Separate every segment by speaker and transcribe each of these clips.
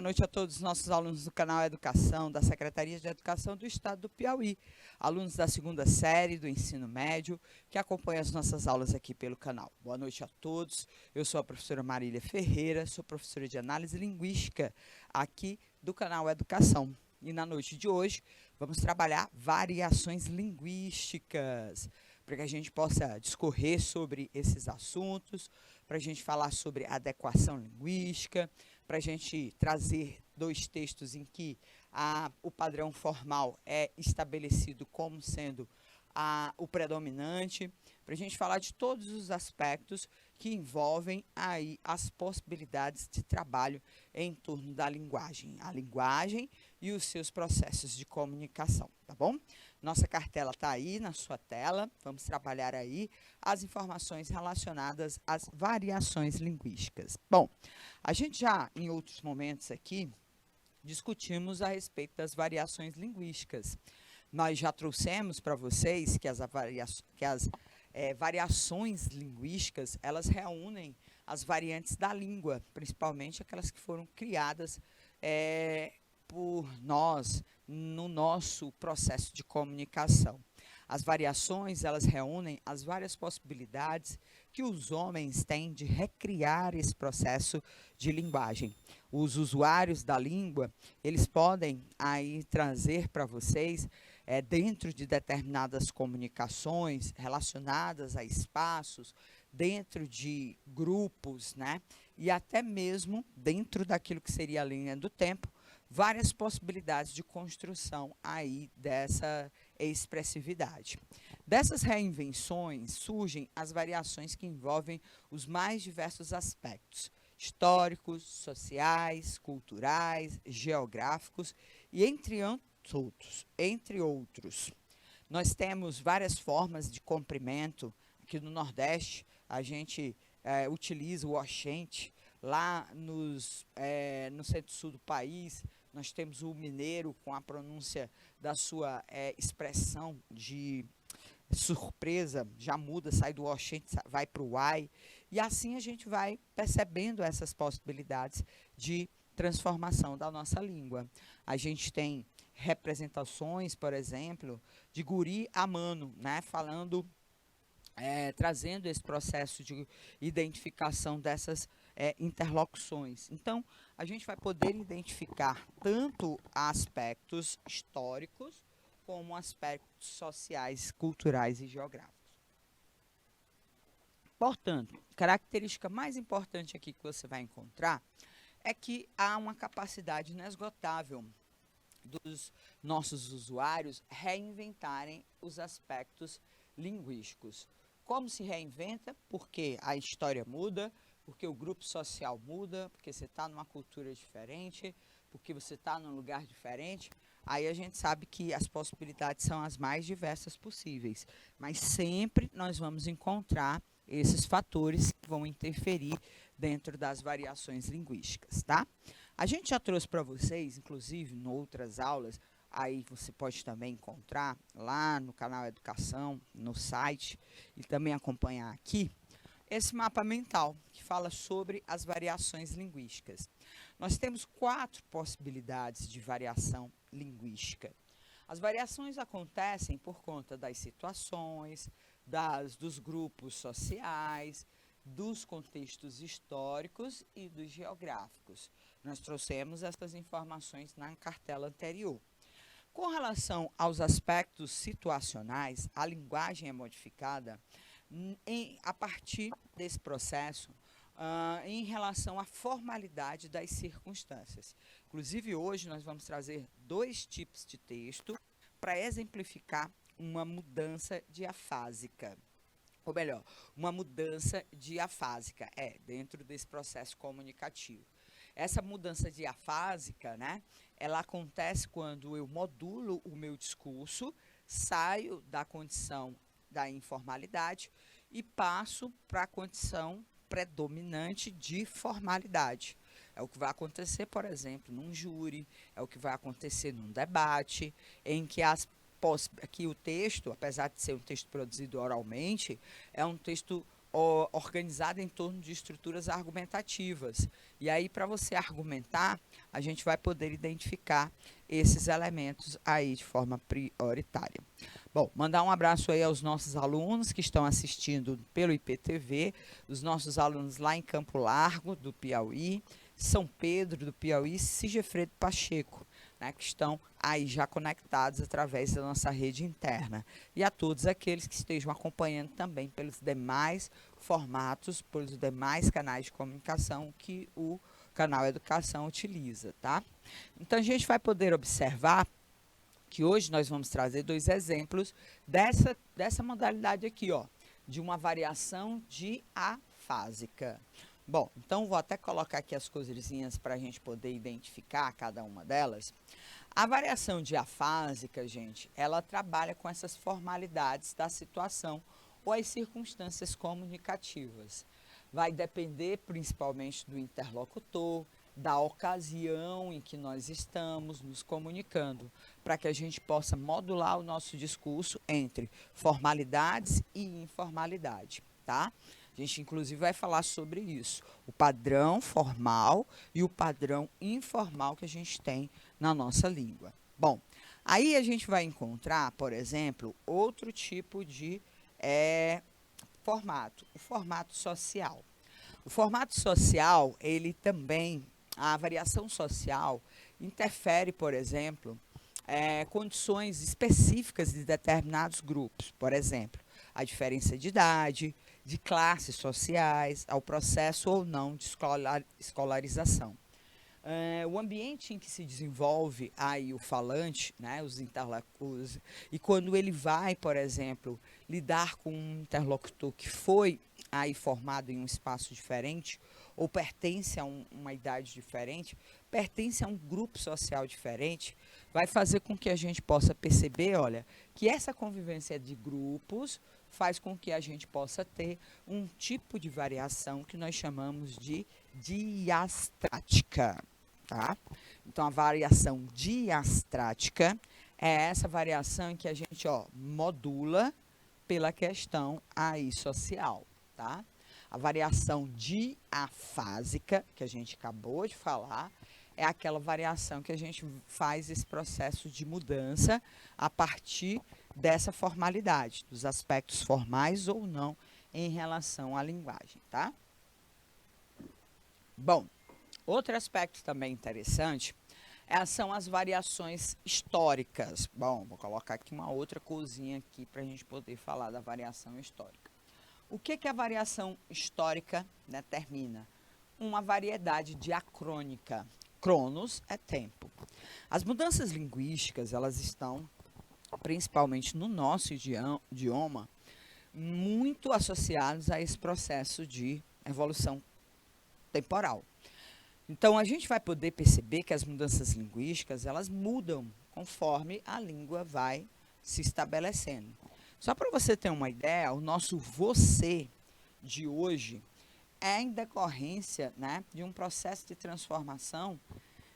Speaker 1: noite a todos os nossos alunos do canal Educação, da Secretaria de Educação do Estado do Piauí, alunos da segunda série do ensino médio, que acompanham as nossas aulas aqui pelo canal. Boa noite a todos, eu sou a professora Marília Ferreira, sou professora de Análise Linguística aqui do canal Educação. E na noite de hoje, vamos trabalhar variações linguísticas, para que a gente possa discorrer sobre esses assuntos, para a gente falar sobre adequação linguística, para a gente trazer dois textos em que o padrão formal é estabelecido como sendo o predominante, para a gente falar de todos os aspectos que envolvem aí as possibilidades de trabalho em torno da linguagem, a linguagem e os seus processos de comunicação, tá bom? Nossa cartela está aí na sua tela, vamos trabalhar aí as informações relacionadas às variações linguísticas. Bom, a gente já, em outros momentos aqui, discutimos a respeito das variações linguísticas. Nós já trouxemos para vocês que as variações linguísticas, elas reúnem as variantes da língua, principalmente aquelas que foram criadas por nós no nosso processo de comunicação. As variações, elas reúnem as várias possibilidades que os homens têm de recriar esse processo de linguagem. Os usuários da língua, eles podem aí trazer para vocês, dentro de determinadas comunicações relacionadas a espaços, dentro de grupos, né? E até mesmo dentro daquilo que seria a linha do tempo, várias possibilidades de construção aí dessa expressividade. Dessas reinvenções surgem as variações que envolvem os mais diversos aspectos históricos, sociais, culturais, geográficos e entre outros. Nós temos várias formas de comprimento. Aqui no Nordeste, a gente utiliza o oxente. Lá no centro-sul do país, nós temos o mineiro com a pronúncia da sua expressão de surpresa, já muda, sai do oxente, vai para o ai. E assim a gente vai percebendo essas possibilidades de transformação da nossa língua. A gente tem representações, por exemplo, de guri a mano, né? Trazendo esse processo de identificação dessas interlocuções. Então, a gente vai poder identificar tanto aspectos históricos como aspectos sociais, culturais e geográficos. Portanto, a característica mais importante aqui que você vai encontrar é que há uma capacidade inesgotável dos nossos usuários reinventarem os aspectos linguísticos. Como se reinventa? Porque a história muda, porque o grupo social muda, porque você está numa cultura diferente, porque você está num lugar diferente. Aí a gente sabe que as possibilidades são as mais diversas possíveis, mas sempre nós vamos encontrar esses fatores que vão interferir dentro das variações linguísticas, tá? A gente já trouxe para vocês, inclusive em outras aulas, aí você pode também encontrar lá no canal Educação, no site, e também acompanhar aqui, esse mapa mental, que fala sobre as variações linguísticas. Nós temos 4 possibilidades de variação linguística. As variações acontecem por conta das situações, dos grupos sociais, dos contextos históricos e dos geográficos. Nós trouxemos essas informações na cartela anterior. Com relação aos aspectos situacionais, a linguagem é modificada a partir desse processo em relação à formalidade das circunstâncias. Inclusive, hoje nós vamos trazer 2 tipos de texto para exemplificar uma mudança diafásica. Ou melhor, uma mudança diafásica dentro desse processo comunicativo. Essa mudança diafásica, né, ela acontece quando eu modulo o meu discurso, saio da condição da informalidade e passo para a condição predominante de formalidade. É o que vai acontecer, por exemplo, num júri, é o que vai acontecer num debate, em que o texto, apesar de ser um texto produzido oralmente, é um texto organizada em torno de estruturas argumentativas. E aí, para você argumentar, a gente vai poder identificar esses elementos aí de forma prioritária. Bom, mandar um abraço aí aos nossos alunos que estão assistindo pelo IPTV, os nossos alunos lá em Campo Largo, do Piauí, São Pedro, do Piauí, Sigefredo Pacheco, né, que estão aí já conectados através da nossa rede interna. E a todos aqueles que estejam acompanhando também pelos demais formatos, pelos demais canais de comunicação que o canal Educação utiliza, tá? Então, a gente vai poder observar que hoje nós vamos trazer 2 exemplos dessa modalidade aqui, ó, de uma variação diafásica. Bom, então vou até colocar aqui as coisinhas para a gente poder identificar cada uma delas. A variação diafásica, gente, ela trabalha com essas formalidades da situação ou as circunstâncias comunicativas. Vai depender principalmente do interlocutor, da ocasião em que nós estamos nos comunicando, para que a gente possa modular o nosso discurso entre formalidades e informalidade, tá? A gente, inclusive, vai falar sobre isso, o padrão formal e o padrão informal que a gente tem na nossa língua. Bom, aí a gente vai encontrar, por exemplo, outro tipo de formato, o formato social. O formato social, ele também, a variação social interfere, por exemplo, condições específicas de determinados grupos. Por exemplo, a diferença de idade, de classes sociais, ao processo ou não de escolarização. O ambiente em que se desenvolve aí o falante, né, os interlocutores, e quando ele vai, por exemplo, lidar com um interlocutor que foi aí formado em um espaço diferente, ou pertence a uma idade diferente, pertence a um grupo social diferente, vai fazer com que a gente possa perceber, olha, que essa convivência de grupos faz com que a gente possa ter um tipo de variação que nós chamamos de diastrática, tá? Então, a variação diastrática é essa variação em que a gente, ó, modula pela questão aí social, tá? A variação diafásica, que a gente acabou de falar, é aquela variação que a gente faz esse processo de mudança a partir dessa formalidade, dos aspectos formais ou não em relação à linguagem, tá? Bom, outro aspecto também interessante são as variações históricas. Bom, vou colocar aqui uma outra coisinha aqui para a gente poder falar da variação histórica. O que a variação histórica determina? Uma variedade diacrônica. Cronos é tempo. As mudanças linguísticas, elas estão, principalmente no nosso idioma, muito associadas a esse processo de evolução temporal. Então, a gente vai poder perceber que as mudanças linguísticas, elas mudam conforme a língua vai se estabelecendo. Só para você ter uma ideia, o nosso você de hoje é em decorrência, né, de um processo de transformação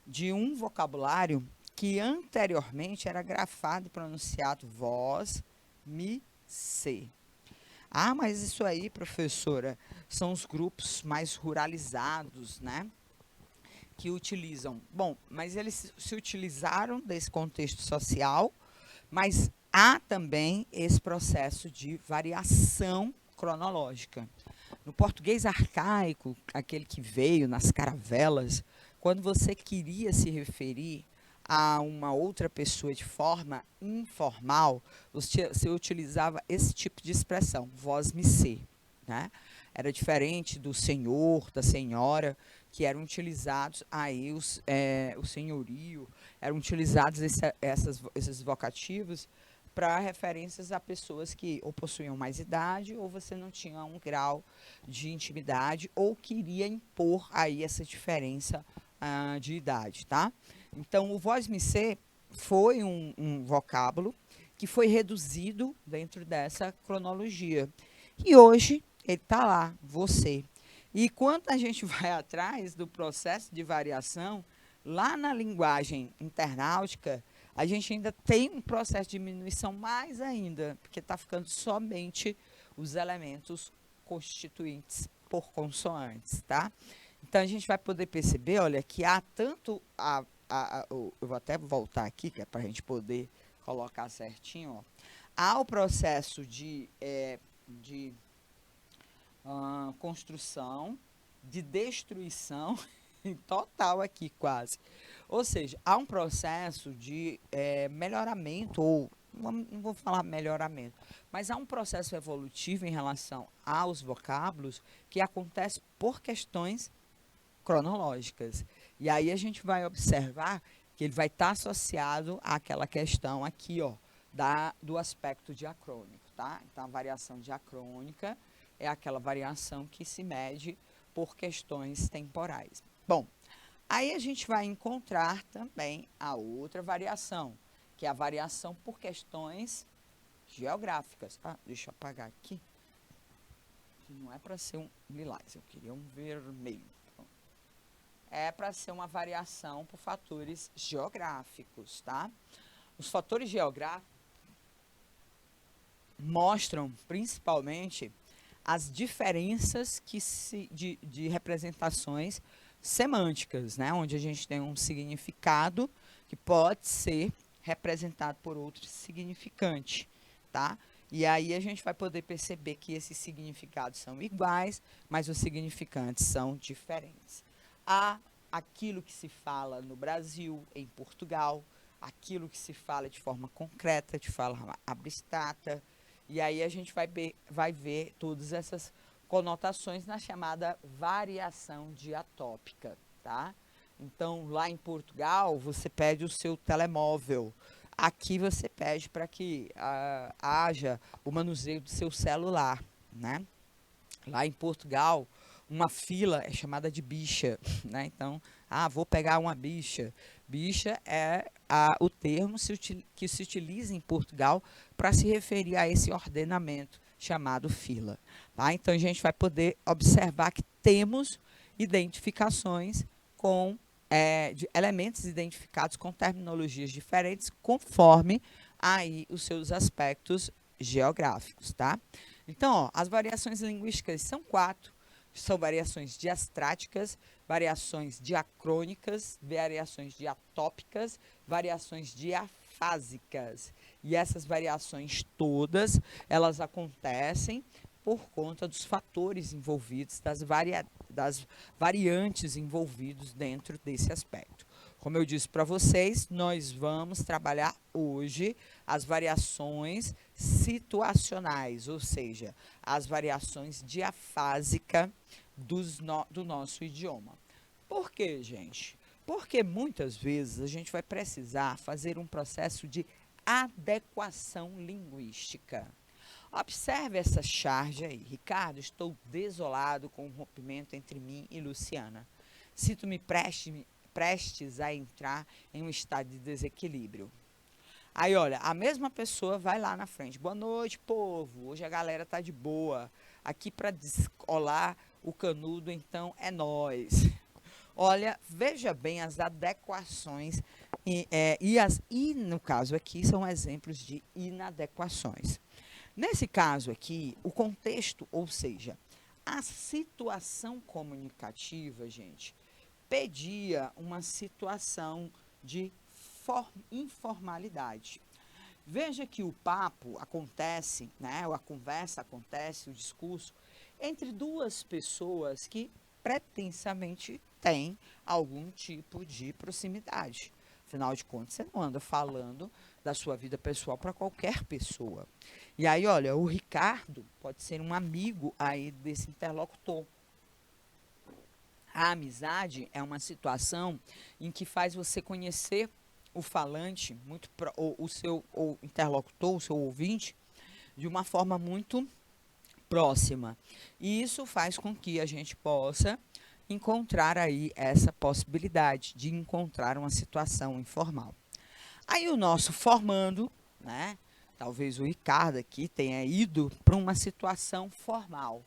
Speaker 1: de um vocabulário que anteriormente era grafado e pronunciado vós, mi, se. Ah, mas isso aí, professora, são os grupos mais ruralizados, né, que utilizam. Bom, mas eles se utilizaram desse contexto social, mas há também esse processo de variação cronológica. No português arcaico, aquele que veio nas caravelas, quando você queria se referir a uma outra pessoa de forma informal, você utilizava esse tipo de expressão, vós me ser, né? Era diferente do senhor, da senhora, que eram utilizados aí o senhorio, eram utilizados esses vocativos para referências a pessoas que ou possuíam mais idade ou você não tinha um grau de intimidade ou queria impor aí essa diferença de idade, tá? Então, o vós me ser foi um vocábulo que foi reduzido dentro dessa cronologia. E hoje ele está lá, você. E quando a gente vai atrás do processo de variação, lá na linguagem internautica, a gente ainda tem um processo de diminuição mais ainda, porque está ficando somente os elementos constituintes por consoantes, tá? Então, a gente vai poder perceber, olha, que há tanto eu vou até voltar aqui, que é para a gente poder colocar certinho, ó. Há o processo de construção, de destruição, total aqui quase. Ou seja, há um processo de melhoramento, ou não vou falar melhoramento, mas há um processo evolutivo em relação aos vocábulos que acontece por questões cronológicas. E aí a gente vai observar que ele vai estar associado àquela questão aqui, ó, do aspecto diacrônico, tá? Então, a variação diacrônica é aquela variação que se mede por questões temporais. Bom, aí a gente vai encontrar também a outra variação, que é a variação por questões geográficas. Ah, deixa eu apagar aqui. Não é para ser um lilás, eu queria um vermelho. É para ser uma variação por fatores geográficos, tá? Os fatores geográficos mostram principalmente as diferenças de representações semânticas, né? Onde a gente tem um significado que pode ser representado por outro significante, tá? E aí a gente vai poder perceber que esses significados são iguais, mas os significantes são diferentes. Há aquilo que se fala no Brasil, em Portugal, aquilo que se fala de forma concreta, de forma abstrata, e aí a gente vai ver todas essas conotações na chamada variação diatópica, tá? Então, lá em Portugal, você pede o seu telemóvel. Aqui você pede para que haja o manuseio do seu celular, né? Lá em Portugal, uma fila é chamada de bicha, né? Então, vou pegar uma bicha. Bicha é o termo que se utiliza em Portugal para se referir a esse ordenamento chamado fila. Tá? Então, a gente vai poder observar que temos identificações de elementos identificados com terminologias diferentes, conforme aí os seus aspectos geográficos, tá? Então, ó, as variações linguísticas são 4. São variações diastráticas, variações diacrônicas, variações diatópicas, variações diafásicas. E essas variações todas, elas acontecem por conta dos fatores envolvidos, das variantes envolvidos dentro desse aspecto. Como eu disse para vocês, nós vamos trabalhar hoje as variações situacionais, ou seja, as variações diafásicas do nosso idioma. Por quê, gente? Porque muitas vezes a gente vai precisar fazer um processo de adequação linguística. Observe essa charge aí. Ricardo, estou desolado com o rompimento entre mim e Luciana. Sinto-me prestes a entrar em um estado de desequilíbrio. Aí, olha, a mesma pessoa vai lá na frente. Boa noite, povo. Hoje a galera tá de boa. Aqui para descolar o canudo, então é nós. Olha, veja bem as adequações e no caso aqui são exemplos de inadequações. Nesse caso aqui, o contexto, ou seja, a situação comunicativa, gente, pedia uma situação de informalidade. Veja que o papo acontece, né, a conversa acontece, o discurso, entre duas pessoas que pretensamente têm algum tipo de proximidade. Afinal de contas, você não anda falando da sua vida pessoal para qualquer pessoa. E aí, olha, o Ricardo pode ser um amigo aí desse interlocutor. A amizade é uma situação em que faz você conhecer o falante, o seu interlocutor, o seu ouvinte, de uma forma muito próxima. E isso faz com que a gente possa encontrar aí essa possibilidade de encontrar uma situação informal. Aí o nosso formando, né? Talvez o Ricardo aqui tenha ido para uma situação formal.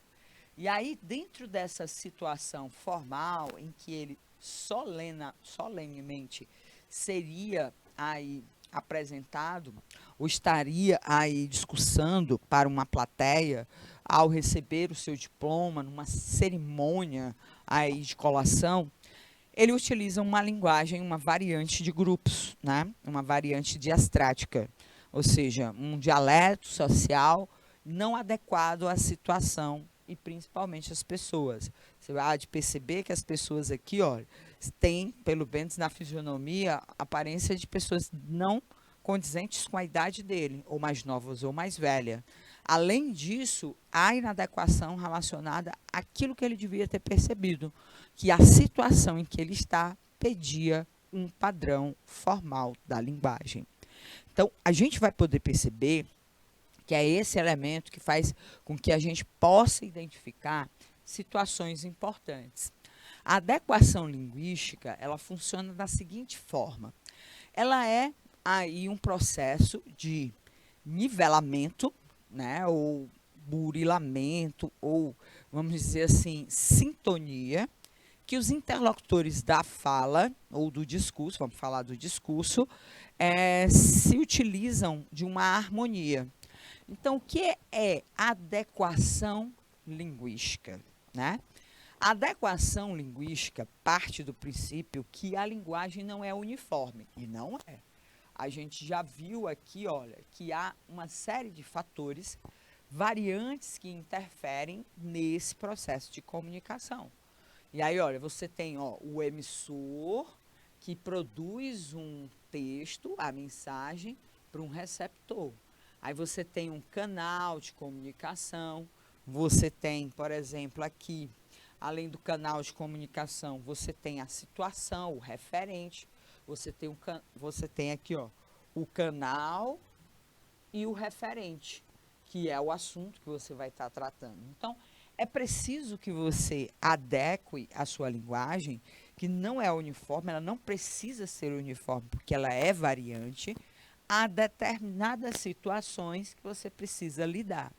Speaker 1: E aí, dentro dessa situação formal, em que ele solenemente seria aí apresentado ou estaria aí discursando para uma plateia ao receber o seu diploma numa cerimônia aí de colação, ele utiliza uma linguagem, uma variante de grupos, né? Uma variante diastrática, ou seja, um dialeto social não adequado à situação e principalmente às pessoas. Você vai perceber que as pessoas aqui, olha, têm, pelo menos na fisionomia, aparência de pessoas não condizentes com a idade dele, ou mais novas ou mais velhas. Além disso, há inadequação relacionada àquilo que ele devia ter percebido, que a situação em que ele está pedia um padrão formal da linguagem. Então, a gente vai poder perceber que é esse elemento que faz com que a gente possa identificar situações importantes. A adequação linguística, ela funciona da seguinte forma. Ela é aí um processo de nivelamento, né, ou burilamento, ou, vamos dizer assim, sintonia, que os interlocutores da fala, ou do discurso, vamos falar do discurso, se utilizam de uma harmonia. Então, o que é adequação linguística, né? A adequação linguística parte do princípio que a linguagem não é uniforme, e não é. A gente já viu aqui, olha, que há uma série de fatores, variantes que interferem nesse processo de comunicação. E aí, olha, você tem o emissor que produz um texto, a mensagem, para um receptor. Aí você tem um canal de comunicação, você tem, por exemplo, aqui, além do canal de comunicação, você tem a situação, o referente, você tem aqui o canal e o referente, que é o assunto que você vai estar tratando. Então, é preciso que você adeque a sua linguagem, que não é uniforme, ela não precisa ser uniforme, porque ela é variante, a determinadas situações que você precisa lidar,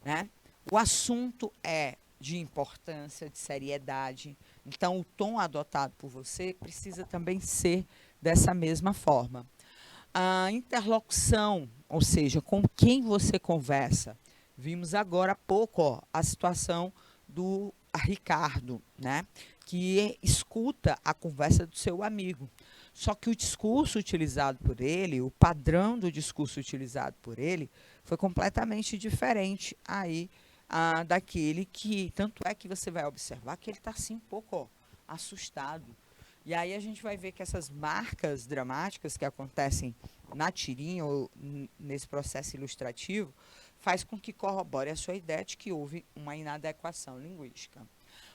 Speaker 1: né? O assunto é de importância, de seriedade, então o tom adotado por você precisa também ser dessa mesma forma. A interlocução, ou seja, com quem você conversa. Vimos agora há pouco a situação do Ricardo, né? Que escuta a conversa do seu amigo. Só que o discurso utilizado por ele, o padrão do discurso utilizado por ele, foi completamente diferente aí daquele que, tanto é que você vai observar que ele está assim um pouco assustado. E aí a gente vai ver que essas marcas dramáticas que acontecem na tirinha ou nesse processo ilustrativo faz com que corrobore a sua ideia de que houve uma inadequação linguística.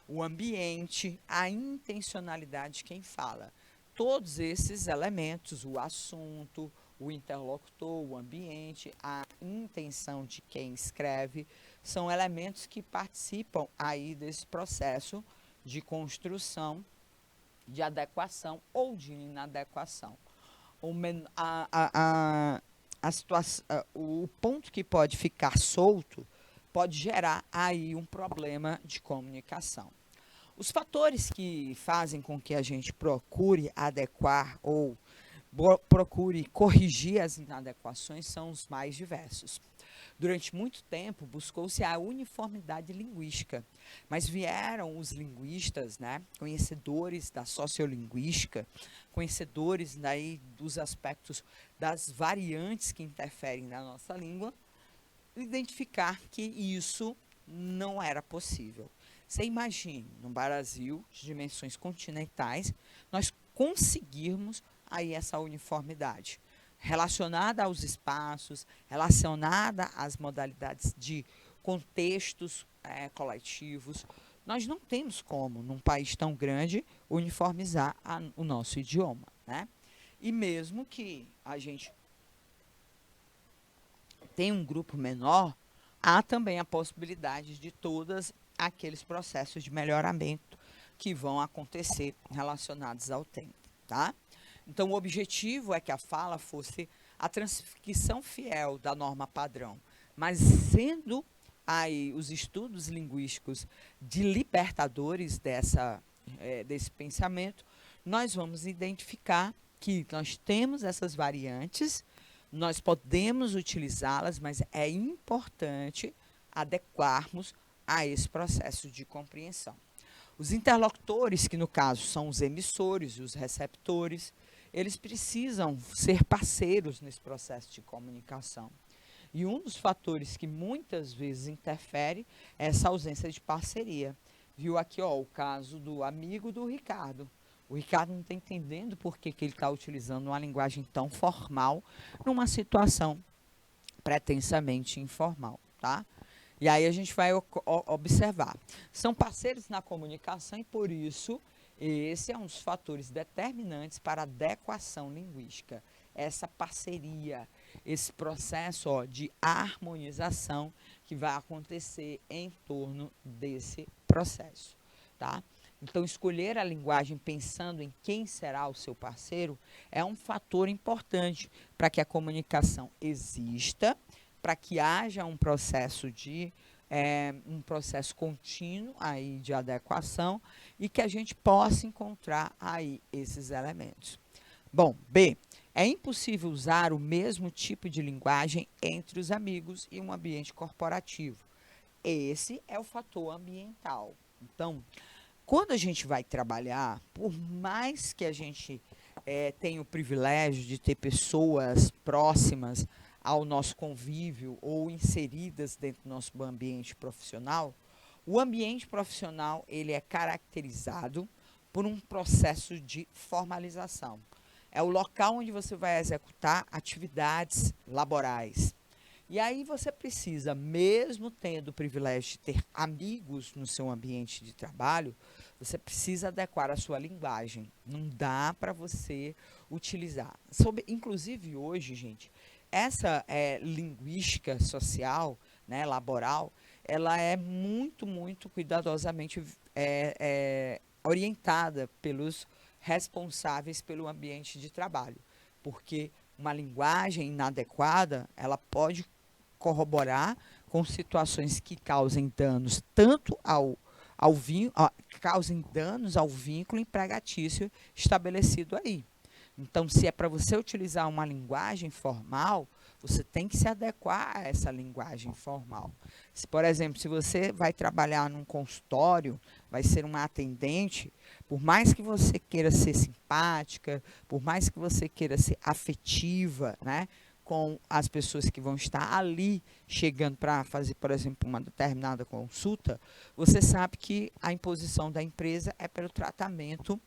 Speaker 1: O ambiente, a intencionalidade de quem fala. Todos esses elementos, o assunto, o interlocutor, o ambiente, a intenção de quem escreve, são elementos que participam aí desse processo de construção, de adequação ou de inadequação. O ponto que pode ficar solto pode gerar aí um problema de comunicação. Os fatores que fazem com que a gente procure adequar ou procure corrigir as inadequações são os mais diversos. Durante muito tempo, buscou-se a uniformidade linguística, mas vieram os linguistas, né, conhecedores da sociolinguística, conhecedores daí dos aspectos das variantes que interferem na nossa língua, identificar que isso não era possível. Você imagine, no Brasil, de dimensões continentais, nós conseguirmos aí essa uniformidade relacionada aos espaços, relacionada às modalidades de contextos coletivos. Nós não temos como, num país tão grande, uniformizar o nosso idioma, né? E mesmo que a gente tenha um grupo menor, há também a possibilidade de todos aqueles processos de melhoramento que vão acontecer relacionados ao tempo, tá? Então, o objetivo é que a fala fosse a transcrição fiel da norma padrão, mas sendo aí os estudos linguísticos de libertadores desse pensamento, nós vamos identificar que nós temos essas variantes, nós podemos utilizá-las, mas é importante adequarmos a esse processo de compreensão. Os interlocutores, que no caso são os emissores e os receptores, eles precisam ser parceiros nesse processo de comunicação. E um dos fatores que muitas vezes interfere é essa ausência de parceria. Viu aqui o caso do amigo do Ricardo. O Ricardo não está entendendo por que ele está utilizando uma linguagem tão formal numa situação pretensamente informal, tá? E aí a gente vai observar. São parceiros na comunicação e, por isso, esse é um dos fatores determinantes para a adequação linguística. Essa parceria, esse processo de harmonização que vai acontecer em torno desse processo, tá? Então, escolher a linguagem pensando em quem será o seu parceiro é um fator importante para que a comunicação exista, para que haja um processo contínuo aí de adequação e que a gente possa encontrar aí esses elementos. Bom, B, é impossível usar o mesmo tipo de linguagem entre os amigos e um ambiente corporativo. Esse é o fator ambiental. Então, quando a gente vai trabalhar, por mais que a gente tenha o privilégio de ter pessoas próximas ao nosso convívio ou inseridas dentro do nosso ambiente profissional, o ambiente profissional ele é caracterizado por um processo de formalização. É o local onde você vai executar atividades laborais. E aí você precisa, mesmo tendo o privilégio de ter amigos no seu ambiente de trabalho, você precisa adequar a sua linguagem. Não dá para você utilizar. Inclusive hoje, gente, essa linguística social, né, laboral, ela é muito, muito cuidadosamente orientada pelos responsáveis pelo ambiente de trabalho. Porque uma linguagem inadequada, ela pode corroborar com situações que causem danos tanto causem danos ao vínculo empregatício estabelecido aí. Então, se é para você utilizar uma linguagem formal, você tem que se adequar a essa linguagem formal. Se, por exemplo, se você vai trabalhar num consultório, vai ser uma atendente, por mais que você queira ser simpática, por mais que você queira ser afetiva, né, com as pessoas que vão estar ali chegando para fazer, por exemplo, uma determinada consulta, você sabe que a imposição da empresa é pelo tratamento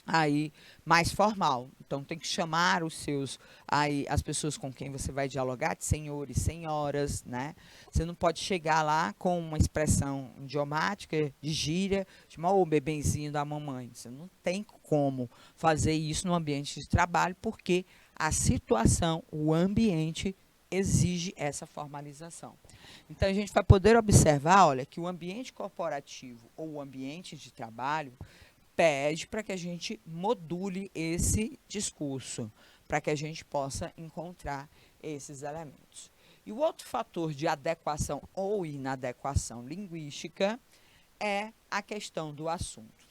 Speaker 1: aí mais formal. Então tem que chamar as pessoas com quem você vai dialogar de senhores, senhoras, né? Você não pode chegar lá com uma expressão idiomática, de gíria, chamar o bebezinho da mamãe. Você não tem como fazer isso no ambiente de trabalho, porque a situação, o ambiente exige essa formalização. Então a gente vai poder observar, olha, que o ambiente corporativo ou o ambiente de trabalho pede para que a gente module esse discurso, para que a gente possa encontrar esses elementos. E o outro fator de adequação ou inadequação linguística é a questão do assunto.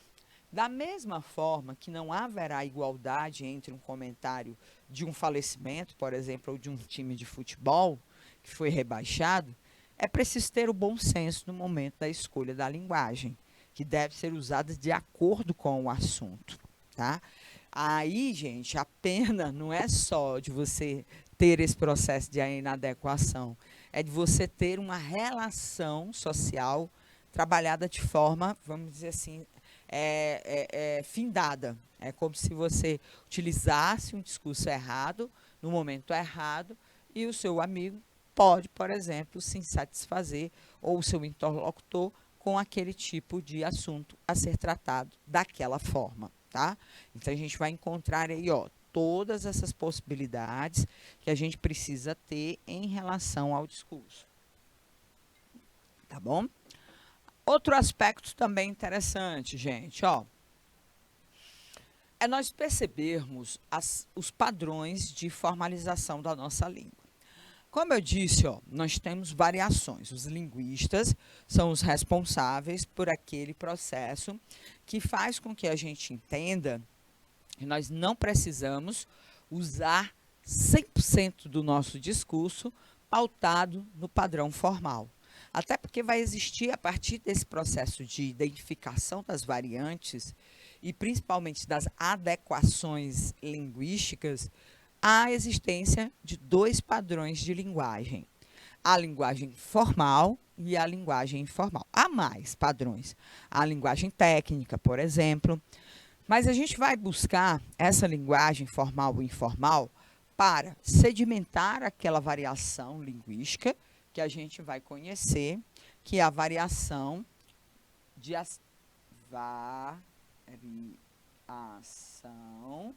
Speaker 1: Da mesma forma que não haverá igualdade entre um comentário de um falecimento, por exemplo, ou de um time de futebol que foi rebaixado, é preciso ter o bom senso no momento da escolha da linguagem, que deve ser usada de acordo com o assunto, tá? Aí, gente, a pena não é só de você ter esse processo de inadequação, é de você ter uma relação social trabalhada de forma, vamos dizer assim, findada. É como se você utilizasse um discurso errado, no momento errado, e o seu amigo pode, por exemplo, se insatisfazer, ou o seu interlocutor, com aquele tipo de assunto a ser tratado daquela forma, tá? Então, a gente vai encontrar aí, todas essas possibilidades que a gente precisa ter em relação ao discurso. Tá bom? Outro aspecto também interessante, gente, é nós percebermos os padrões de formalização da nossa língua. Como eu disse, nós temos variações. Os linguistas são os responsáveis por aquele processo que faz com que a gente entenda E nós não precisamos usar 100% do nosso discurso pautado no padrão formal. Até porque vai existir, a partir desse processo de identificação das variantes e principalmente das adequações linguísticas, a existência de dois padrões de linguagem: a linguagem formal e a linguagem informal. Há mais padrões. A linguagem técnica, por exemplo. Mas a gente vai buscar essa linguagem formal e informal para sedimentar aquela variação linguística que a gente vai conhecer, que é a variação de variação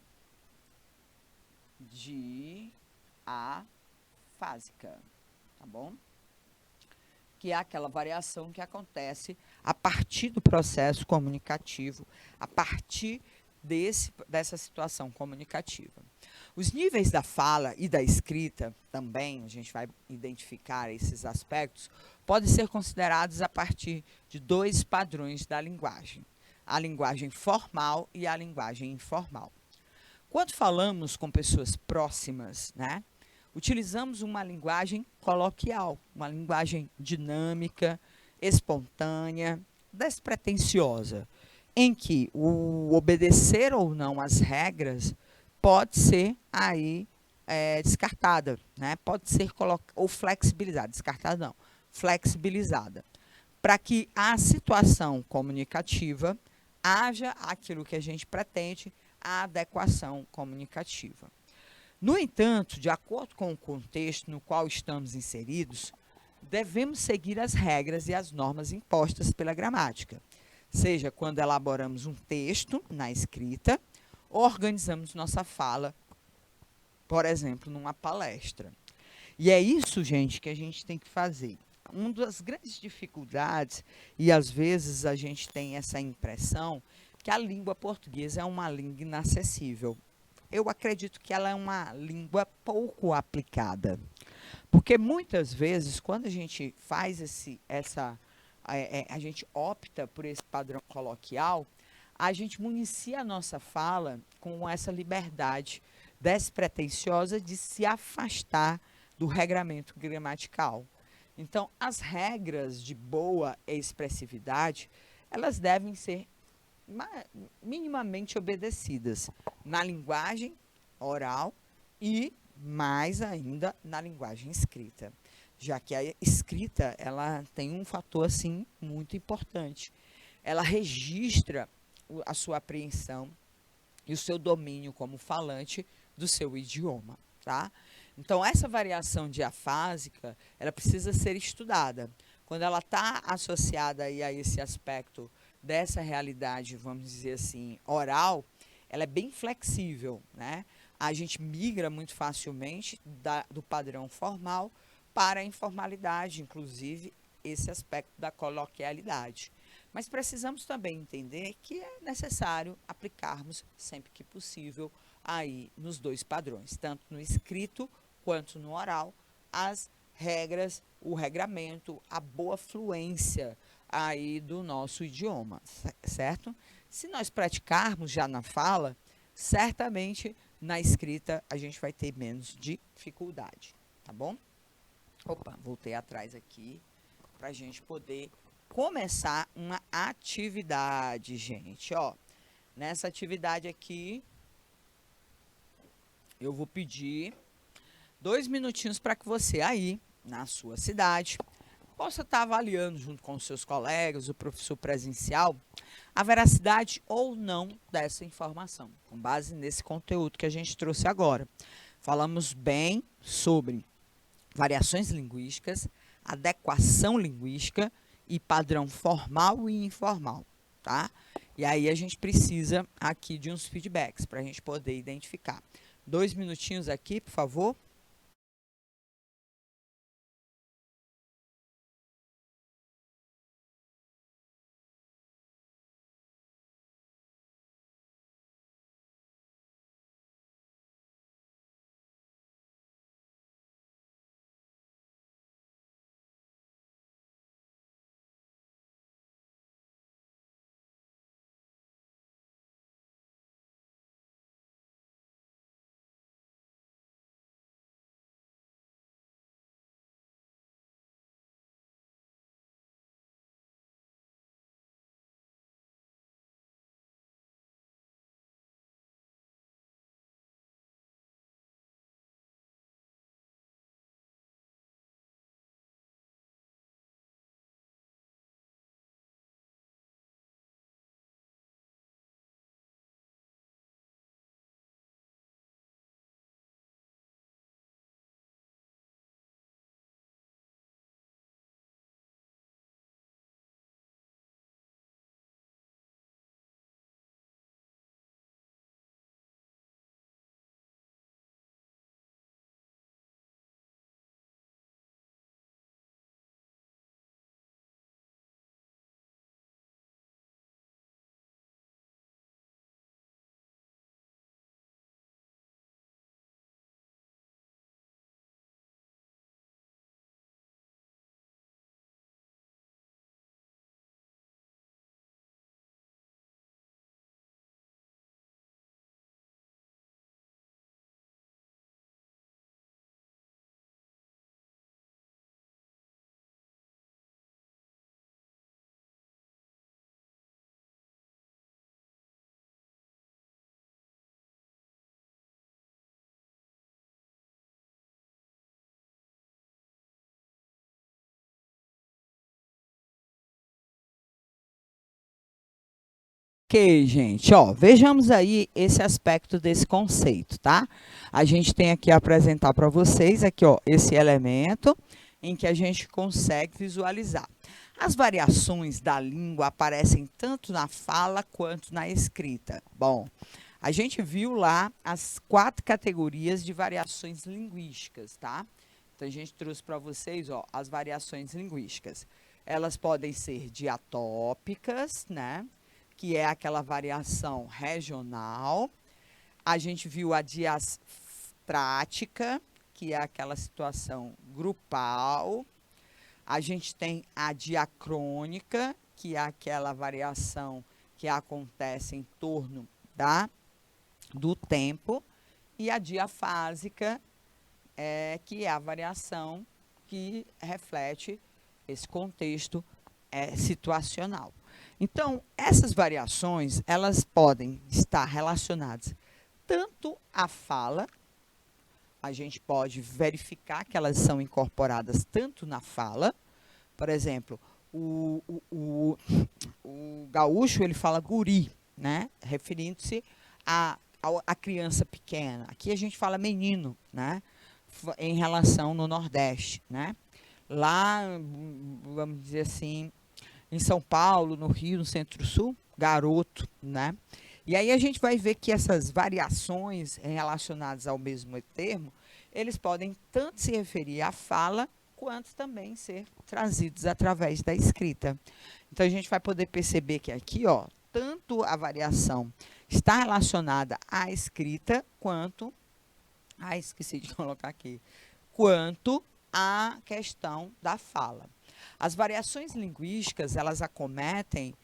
Speaker 1: diafásica, tá bom? Que é aquela variação que acontece a partir do processo comunicativo, a partir dessa situação comunicativa. Os níveis da fala e da escrita também, a gente vai identificar esses aspectos, podem ser considerados a partir de dois padrões da linguagem: a linguagem formal e a linguagem informal. Quando falamos com pessoas próximas, né, utilizamos uma linguagem coloquial, uma linguagem dinâmica, espontânea, despretensiosa, em que o obedecer ou não às regras pode ser aí descartada, né? Pode ser ou flexibilizada, descartada não, flexibilizada, para que a situação comunicativa haja aquilo que a gente pretende, a adequação comunicativa. No entanto, de acordo com o contexto no qual estamos inseridos, devemos seguir as regras e as normas impostas pela gramática, seja quando elaboramos um texto na escrita ou organizamos nossa fala, por exemplo, numa palestra. E é isso, gente, que a gente tem que fazer. Uma das grandes dificuldades, e às vezes a gente tem essa impressão, que a língua portuguesa é uma língua inacessível. Eu acredito que ela é uma língua pouco aplicada. Porque muitas vezes, quando a gente faz a gente opta por esse padrão coloquial, a gente municia a nossa fala com essa liberdade despretensiosa de se afastar do regramento gramatical. Então, as regras de boa expressividade, elas devem ser minimamente obedecidas na linguagem oral e mais ainda na linguagem escrita, já que a escrita ela tem um fator assim muito importante. Ela registra a sua apreensão e o seu domínio como falante do seu idioma, tá? Então essa variação diafásica, ela precisa ser estudada. Quando ela está associada aí a esse aspecto dessa realidade, vamos dizer assim, oral, ela é bem flexível, né? A gente migra muito facilmente do padrão formal para a informalidade, inclusive esse aspecto da coloquialidade. Mas precisamos também entender que é necessário aplicarmos, sempre que possível, aí nos dois padrões, tanto no escrito quanto no oral, as regras, o regramento, a boa fluência aí do nosso idioma, certo? Se nós praticarmos já na fala, certamente na escrita a gente vai ter menos dificuldade, tá bom? Opa, voltei atrás aqui para a gente poder começar uma atividade, gente, ó. Nessa atividade aqui, eu vou pedir 2 minutinhos para que você aí, na sua cidade, possa estar avaliando junto com os seus colegas, o professor presencial, a veracidade ou não dessa informação, com base nesse conteúdo que a gente trouxe agora. Falamos bem sobre variações linguísticas, adequação linguística e padrão formal e informal, tá? E aí a gente precisa aqui de uns feedbacks para a gente poder identificar. 2 minutinhos aqui, por favor. Ok, gente, ó, vejamos aí esse aspecto desse conceito, tá? A gente tem aqui a apresentar para vocês aqui, ó, esse elemento em que a gente consegue visualizar. As variações da língua aparecem tanto na fala quanto na escrita. Bom, a gente viu lá as 4 categorias de variações linguísticas, tá? Então a gente trouxe para vocês, ó, as variações linguísticas. Elas podem ser diatópicas, né? Que é aquela variação regional. A gente viu a diastrática, que é aquela situação grupal. A gente tem a diacrônica, que é aquela variação que acontece em torno do tempo. E a diafásica, que é a variação que reflete esse contexto situacional. Então, essas variações, elas podem estar relacionadas tanto à fala, a gente pode verificar que elas são incorporadas tanto na fala, por exemplo, o gaúcho, ele fala guri, né? Referindo-se a criança pequena. Aqui a gente fala menino, né? Em relação no Nordeste, né? Lá, vamos dizer assim, em São Paulo, no Rio, no Centro-Sul, garoto, né? E aí a gente vai ver que essas variações relacionadas ao mesmo termo, eles podem tanto se referir à fala, quanto também ser trazidos através da escrita. Então a gente vai poder perceber que aqui, ó, tanto a variação está relacionada à escrita, quanto, esqueci de colocar aqui, quanto à questão da fala. As variações linguísticas, elas acometem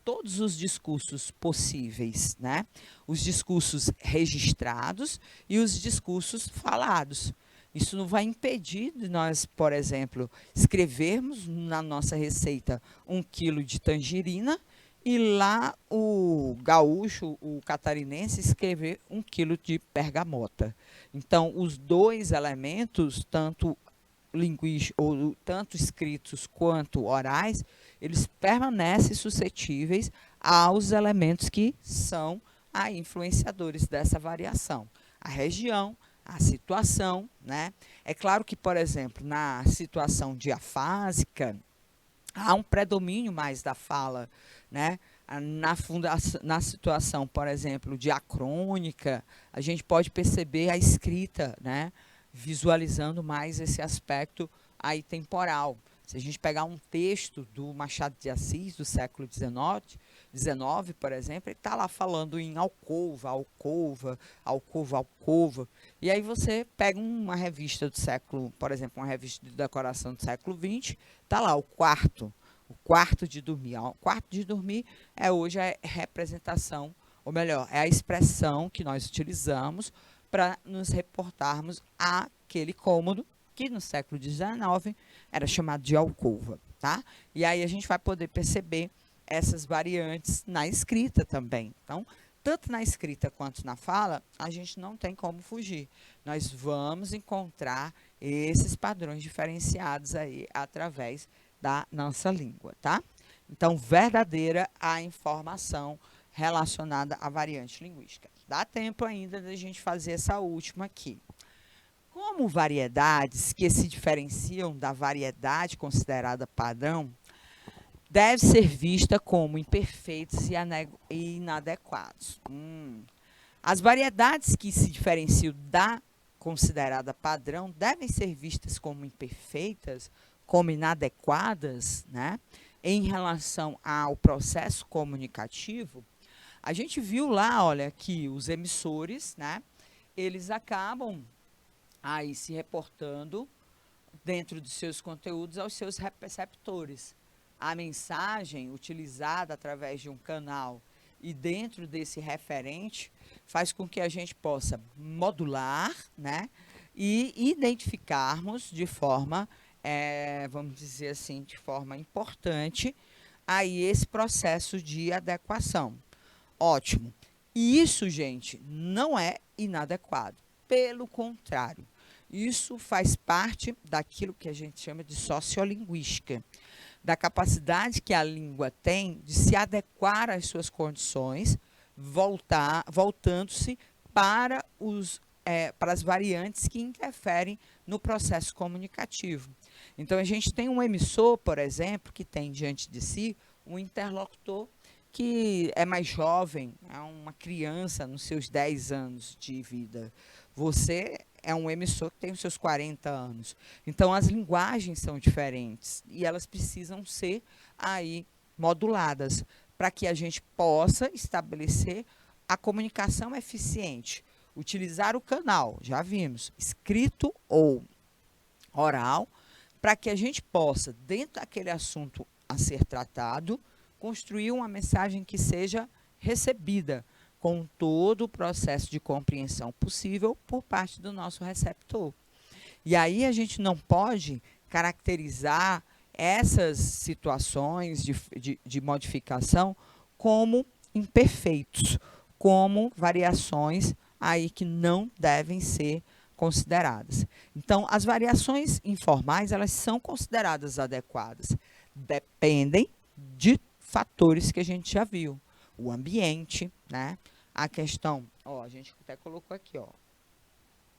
Speaker 1: todos os discursos possíveis, né? Os discursos registrados e os discursos falados. Isso não vai impedir de nós, por exemplo, escrevermos na nossa receita 1 quilo de tangerina e lá o gaúcho, o catarinense, escrever 1 quilo de bergamota. Então, os dois elementos, tanto linguísticos, tanto escritos quanto orais, eles permanecem suscetíveis aos elementos que são influenciadores dessa variação. A região, a situação, né? É claro que, por exemplo, na situação diafásica, há um predomínio mais da fala, né? Na situação, por exemplo, diacrônica, a gente pode perceber a escrita, né? Visualizando mais esse aspecto aí temporal. Se a gente pegar um texto do Machado de Assis, do século XIX, por exemplo, ele está lá falando em alcova, alcova, alcova, alcova. E aí você pega uma revista do século, por exemplo, uma revista de decoração do século XX, está lá o quarto de dormir. O quarto de dormir hoje a representação, ou melhor, é a expressão que nós utilizamos para nos reportarmos àquele cômodo que no século XIX era chamado de alcova, tá? E aí a gente vai poder perceber essas variantes na escrita também. Então, tanto na escrita quanto na fala, a gente não tem como fugir. Nós vamos encontrar esses padrões diferenciados aí através da nossa língua, tá? Então, verdadeira a informação relacionada à variante linguística. Dá tempo ainda da gente fazer essa última aqui. Como variedades que se diferenciam da variedade considerada padrão, deve ser vista como imperfeitos e inadequados. As variedades que se diferenciam da considerada padrão devem ser vistas como imperfeitas, como inadequadas, né? Em relação ao processo comunicativo. A gente viu lá, olha, que os emissores, né? Eles acabam aí se reportando dentro de seus conteúdos aos seus receptores. A mensagem utilizada através de um canal e dentro desse referente faz com que a gente possa modular, né, e identificarmos de forma, vamos dizer assim, de forma importante, aí esse processo de adequação. Ótimo. E isso, gente, não é inadequado. Pelo contrário, isso faz parte daquilo que a gente chama de sociolinguística. da capacidade que a língua tem de se adequar às suas condições, voltando-se para para as variantes que interferem no processo comunicativo. Então, a gente tem um emissor, por exemplo, que tem diante de si um interlocutor que é mais jovem, é uma criança nos seus 10 anos de vida. Você é um emissor que tem os seus 40 anos. Então, as linguagens são diferentes e elas precisam ser aí moduladas para que a gente possa estabelecer a comunicação eficiente. Utilizar o canal, já vimos, escrito ou oral, para que a gente possa, dentro daquele assunto a ser tratado, construir uma mensagem que seja recebida com todo o processo de compreensão possível por parte do nosso receptor. E aí a gente não pode caracterizar essas situações de modificação como imperfeitos, como variações aí que não devem ser consideradas. Então, as variações informais, elas são consideradas adequadas. Dependem de fatores que a gente já viu. O ambiente, né? A questão, ó, a gente até colocou aqui, ó,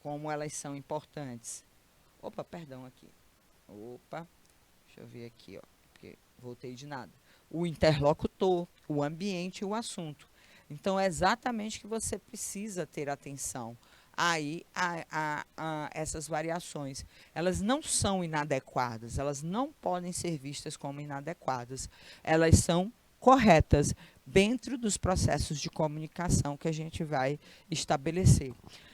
Speaker 1: como elas são importantes. Opa, perdão aqui. Opa, deixa eu ver aqui, ó, porque voltei de nada. O interlocutor, o ambiente e o assunto. Então, é exatamente que você precisa ter atenção aí a essas variações. Elas não são inadequadas, elas não podem ser vistas como inadequadas. Elas são corretas dentro dos processos de comunicação que a gente vai estabelecer.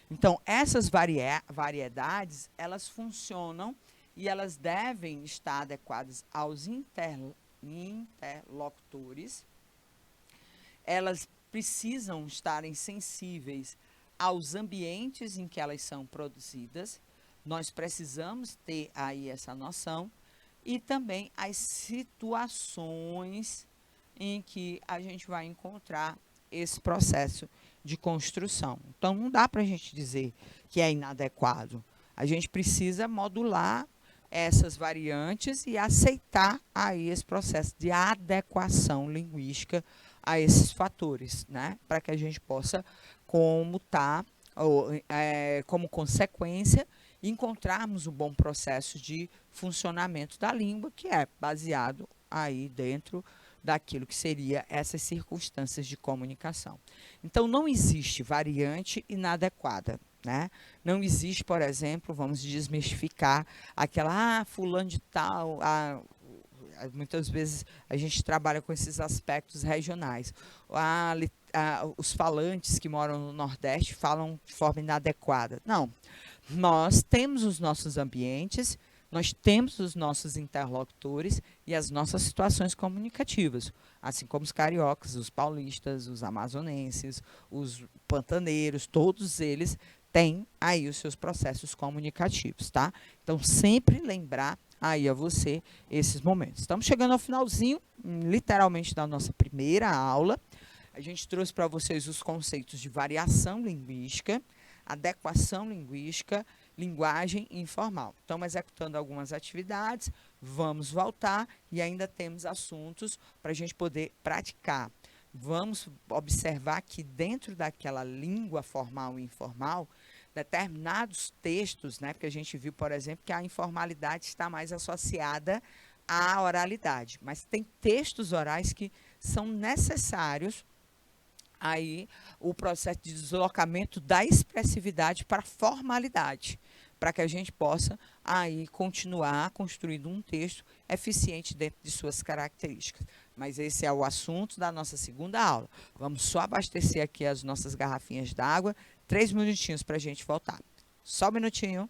Speaker 1: Então, essas variedades, elas funcionam e elas devem estar adequadas aos interlocutores. Elas precisam estarem sensíveis aos ambientes em que elas são produzidas. Nós precisamos ter aí essa noção e também as situações em que a gente vai encontrar esse processo de construção. Então, não dá para a gente dizer que é inadequado. A gente precisa modular essas variantes e aceitar aí esse processo de adequação linguística a esses fatores, né? Para que a gente possa como consequência, encontrarmos um bom processo de funcionamento da língua, que é baseado aí dentro daquilo que seria essas circunstâncias de comunicação. Então, não existe variante inadequada, né? Não existe, por exemplo, vamos desmistificar aquela, fulano de tal, muitas vezes a gente trabalha com esses aspectos regionais. Os falantes que moram no Nordeste falam de forma inadequada. Não, nós temos os nossos ambientes, nós temos os nossos interlocutores e as nossas situações comunicativas, assim como os cariocas, os paulistas, os amazonenses, os pantaneiros, todos eles têm aí os seus processos comunicativos, tá? Então, sempre lembrar aí a você esses momentos. Estamos chegando ao finalzinho, literalmente, da nossa primeira aula. A gente trouxe para vocês os conceitos de variação linguística, adequação linguística, linguagem informal. Estamos executando algumas atividades, vamos voltar e ainda temos assuntos para a gente poder praticar. Vamos observar que dentro daquela língua formal e informal, determinados textos, né, porque a gente viu, por exemplo, que a informalidade está mais associada à oralidade, mas tem textos orais que são necessários aí o processo de deslocamento da expressividade para a formalidade, para que a gente possa aí continuar construindo um texto eficiente dentro de suas características. Mas esse é o assunto da nossa segunda aula. Vamos só abastecer aqui as nossas garrafinhas d'água, 3 minutinhos para a gente voltar. Só um minutinho.